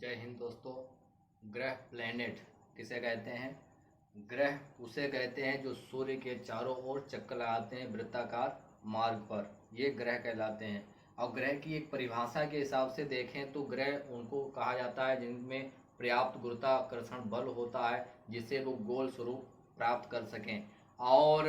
जय हिंद दोस्तों। ग्रह प्लैनेट किसे कहते हैं? ग्रह उसे कहते हैं जो सूर्य के चारों ओर चक्कर लगाते हैं वृत्ताकार मार्ग पर, ये ग्रह कहलाते हैं। और ग्रह की एक परिभाषा के हिसाब से देखें तो ग्रह उनको कहा जाता है जिनमें पर्याप्त गुरुत्वाकर्षण बल होता है जिससे वो गोल स्वरूप प्राप्त कर सकें, और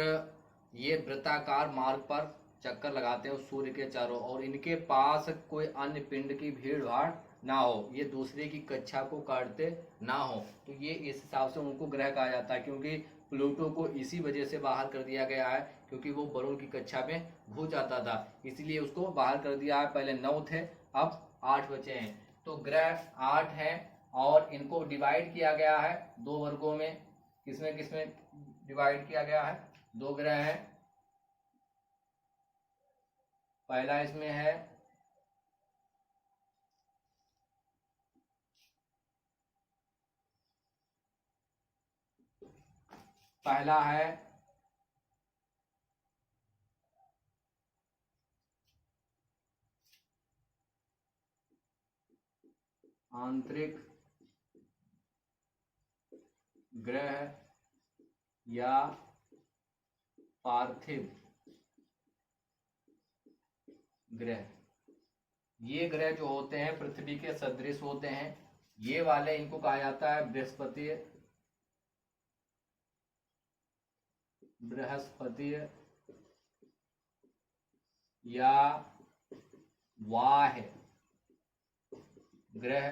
ये वृत्ताकार मार्ग पर चक्कर लगाते हैं सूर्य के चारों, और इनके पास कोई अन्य पिंड की भीड़ भाड़ ना हो, ये दूसरे की कक्षा को काटते ना हो, तो ये इस हिसाब से उनको ग्रह कहा जाता है। क्योंकि प्लूटो को इसी वजह से बाहर कर दिया गया है क्योंकि वो वरुण की कक्षा में घुस जाता था, इसलिए उसको बाहर कर दिया है। पहले 9 थे, अब 8 बचे हैं, तो ग्रह 8 हैं और इनको डिवाइड किया गया है 2 वर्गों में। किसमें किसमें डिवाइड किया गया है? 2 ग्रह हैं। पहला इसमें है आंतरिक ग्रह या पार्थिव ग्रह। ये ग्रह जो होते हैं पृथ्वी के सदृश होते हैं, ये वाले इनको कहा जाता है बृहस्पति या वाह ग्रह।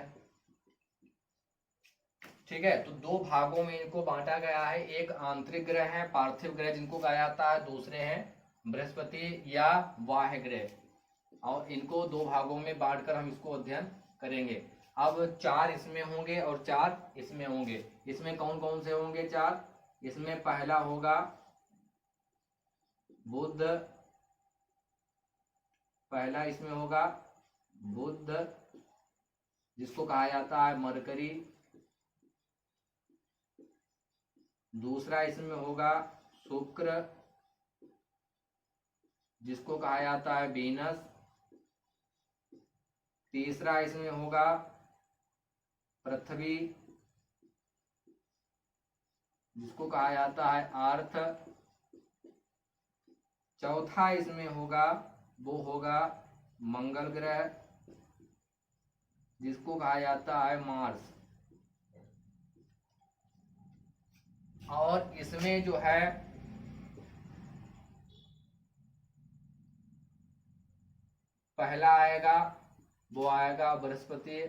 ठीक है, तो 2 भागों में इनको बांटा गया है। एक आंतरिक ग्रह है पार्थिव ग्रह जिनको कहा जाता है, दूसरे हैं बृहस्पति या वाह ग्रह, और इनको 2 भागों में बांटकर हम इसको अध्ययन करेंगे। अब 4 इसमें होंगे और 4 इसमें होंगे। इसमें कौन कौन से होंगे 4? इसमें पहला होगा बुध, पहला इसमें होगा बुध जिसको कहा जाता है मरकरी। दूसरा इसमें होगा शुक्र जिसको कहा जाता है वीनस। तीसरा इसमें होगा पृथ्वी जिसको कहा जाता है अर्थ। चौथा इसमें होगा वो होगा मंगल ग्रह जिसको कहा जाता है मार्स। और इसमें जो है पहला आएगा वो आएगा बृहस्पति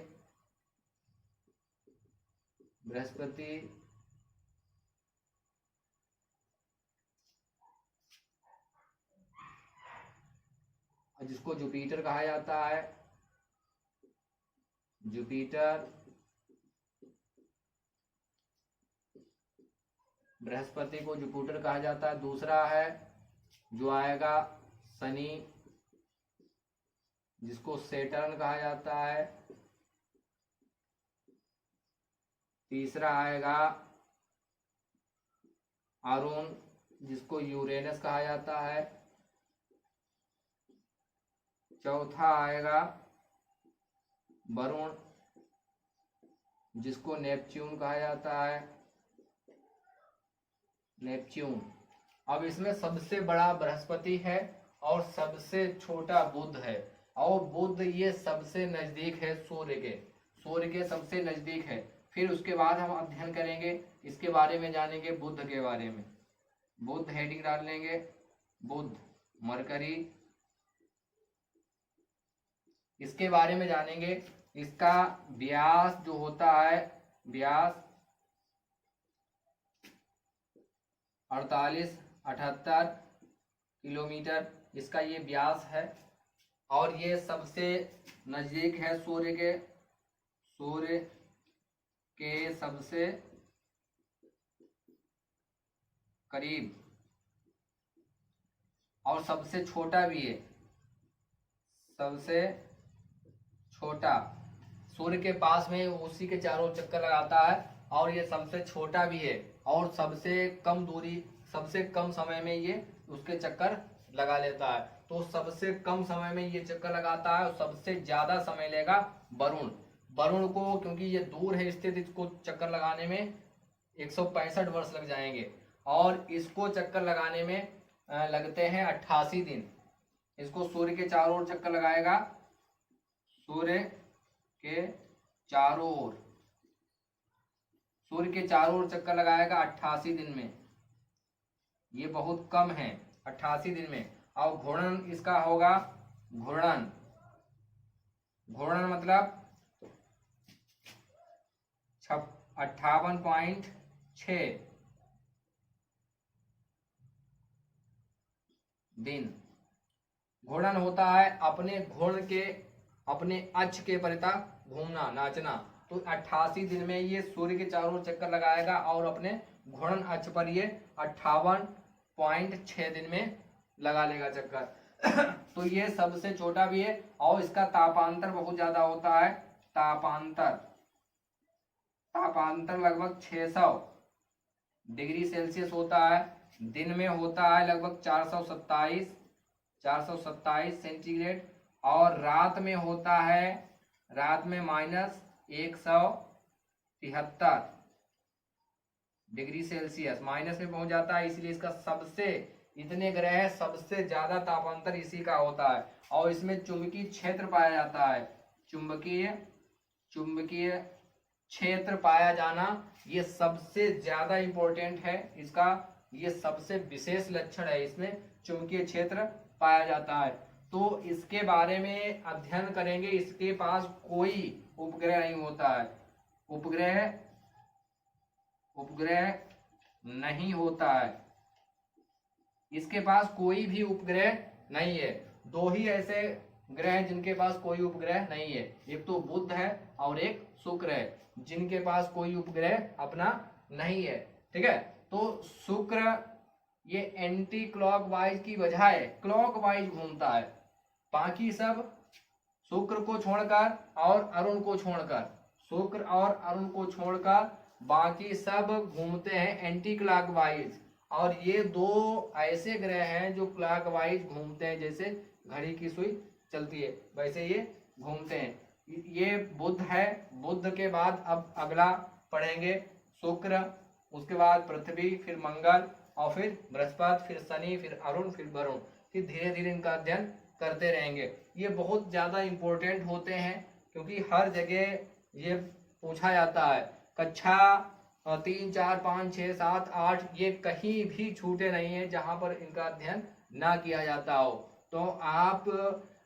जिसको जुपिटर कहा जाता है, जुपिटर बृहस्पति को जुपिटर कहा जाता है। दूसरा है जो आएगा शनि जिसको सेटर्न कहा जाता है। तीसरा आएगा अरुण जिसको यूरेनस कहा जाता है। चौथा आएगा वरुण जिसको नेपच्यून कहा जाता है, नेपच्यून। अब इसमें सबसे बड़ा बृहस्पति है और सबसे छोटा बुध है, और बुध ये सबसे नजदीक है सूर्य के सबसे नजदीक है। फिर उसके बाद हम अध्ययन करेंगे इसके बारे में, जानेंगे बुध के बारे में। बुध हेडिंग डाल लेंगे, बुध मरकरी, इसके बारे में जानेंगे। इसका व्यास जो होता है, व्यास 48-78 किलोमीटर इसका ये व्यास है, और ये सबसे नजदीक है सूर्य के सबसे करीब, और सबसे छोटा भी है, सबसे छोटा सूर्य के पास में उसी के चारों चक्कर लगाता है, और ये सबसे छोटा भी है, और सबसे कम दूरी, सबसे कम समय में ये उसके चक्कर लगा लेता है। तो सबसे कम समय में ये चक्कर लगाता है और सबसे ज्यादा समय लेगा वरुण। वरुण को, क्योंकि ये दूर है स्थित, इसको चक्कर लगाने में 165 वर्ष लग जाएंगे, और इसको चक्कर लगाने में लगते हैं 88 दिन। इसको सूर्य के चारों ओर चक्कर लगाएगा, सूर्य के चारों ओर, सूर्य के चारों ओर चक्कर लगाएगा 88 दिन में। ये बहुत कम है 88 दिन में। और घूर्णन इसका होगा, घूर्णन, घूर्णन मतलब 58.6 दिन। घूर्णन होता है अपने घूर्ण के, अपने अक्ष के परिता घूमना, नाचना। तो 88 दिन में ये सूर्य के चारों ओर चक्कर लगाएगा और अपने घूर्णन अक्ष पर ये 58.6 दिन में लगा लेगा चक्कर। तो ये सबसे छोटा भी है, और इसका तापांतर बहुत ज्यादा होता है। तापांतर, तापांतर लगभग 600 डिग्री सेल्सियस होता है। दिन में होता है लगभग 427 सेंटीग्रेड, और रात में होता है, रात में -173 डिग्री सेल्सियस, माइनस में पहुंच जाता है। इसलिए इसका सबसे, इतने ग्रह सबसे ज्यादा तापांतर इसी का होता है। और इसमें चुंबकीय क्षेत्र पाया जाता है, चुंबकीय क्षेत्र पाया जाना ये सबसे ज्यादा इंपॉर्टेंट है। इसका ये सबसे विशेष लक्षण है, इसमें चुंबकीय क्षेत्र पाया जाता है। तो इसके बारे में अध्ययन करेंगे। इसके पास कोई उपग्रह नहीं होता है, उपग्रह नहीं होता है, इसके पास कोई भी उपग्रह नहीं है। दो ही ऐसे ग्रह हैं जिनके पास कोई उपग्रह नहीं है, एक तो बुध है और एक शुक्र है, जिनके पास कोई उपग्रह अपना नहीं है। ठीक है, तो शुक्र ये एंटी क्लॉकवाइज की बजाय क्लॉकवाइज घूमता है। बाकी सब शुक्र को छोड़कर और अरुण को छोड़कर, शुक्र और अरुण को छोड़कर बाकी सब घूमते हैं एंटी क्लॉकवाइज। और ये दो ऐसे ग्रह हैं जो क्लॉकवाइज घूमते हैं, जैसे घड़ी की सुई चलती है वैसे ये घूमते हैं। ये बुध है, बुध के बाद अब अगला पढ़ेंगे शुक्र, उसके बाद पृथ्वी, फिर मंगल, और फिर बृहस्पति, फिर शनि, फिर अरुण, फिर वरुण। फिर धीरे धीरे इनका अध्ययन करते रहेंगे। ये बहुत ज्यादा इंपॉर्टेंट होते हैं, क्योंकि हर जगह ये पूछा जाता है। कक्षा 3, 4, 5, 6, 7, 8 ये कहीं भी छूटे नहीं है जहां पर इनका अध्ययन ना किया जाता हो। तो आप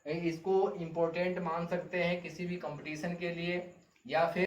इसको इम्पोर्टेंट मान सकते हैं किसी भी कंपटीशन के लिए, या फिर